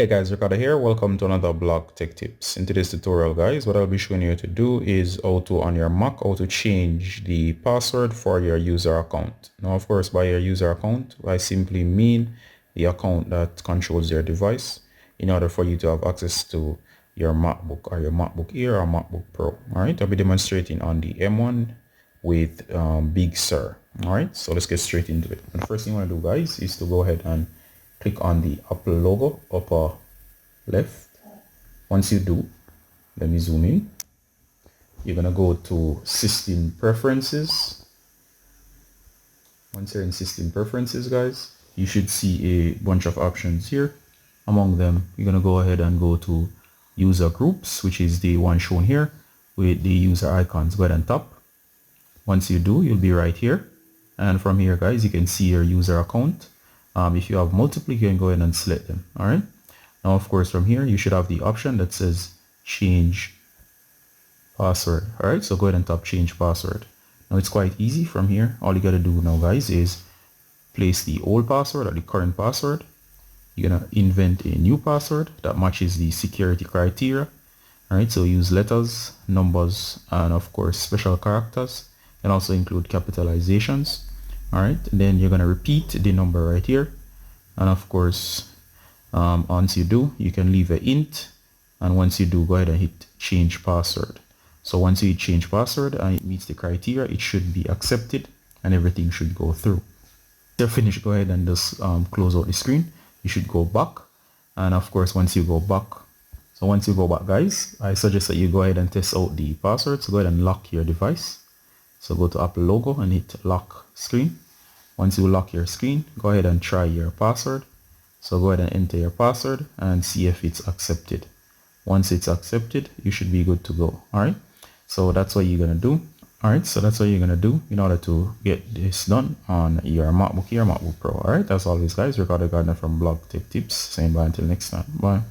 Hey guys, Ricardo here. Welcome to another blog tech tips. In today's tutorial, guys, what I'll be showing you to do is on your Mac, how to change the password for your user account. Now, of course, by your user account, I simply mean the account that controls your device in order for you to have access to your MacBook or your MacBook Air or MacBook Pro. All right, I'll be demonstrating on the M1 with Big Sur. All right, so let's get straight into it. And the first thing you want to do, guys, is to go ahead and click on the Apple logo upper left. Once you do, let me zoom in. You're gonna go to System Preferences. Once you're in System Preferences, guys, you should see a bunch of options here. Among them, you're gonna go ahead and go to User Groups, which is the one shown here with the user icons. Go ahead and tap. Once you do, you'll be right here, and from here, guys, you can see your user account. If you have multiple, you can go ahead and select them. All right. Now, of course, from here, you should have the option that says change password. All right. So go ahead and tap change password. Now it's quite easy from here. All you got to do now, guys, is place the old password or the current password. You're going to invent a new password that matches the security criteria. All right. So use letters, numbers, and of course, special characters, and also include capitalizations. All right, then you're going to repeat the number right here, and of course once you do, you can leave an int, and once you do, go ahead and hit change password. So once you hit change password and it meets the criteria, it should be accepted and everything should go through. If you're finished, go ahead and just close out the screen. You should go back, and of course once you go back, guys, I suggest that you go ahead and test out the password. So go ahead and lock your device. So go to Apple logo and hit lock screen. Once you lock your screen, go ahead and try your password. So go ahead and enter your password and see if it's accepted. Once it's accepted, you should be good to go. All right. So that's what you're going to do. All right. So that's what you're going to do in order to get this done on your MacBook Air, MacBook Pro. All right. That's always, guys. Ricardo Gardner from Blog Tech Tips saying bye until next time. Bye.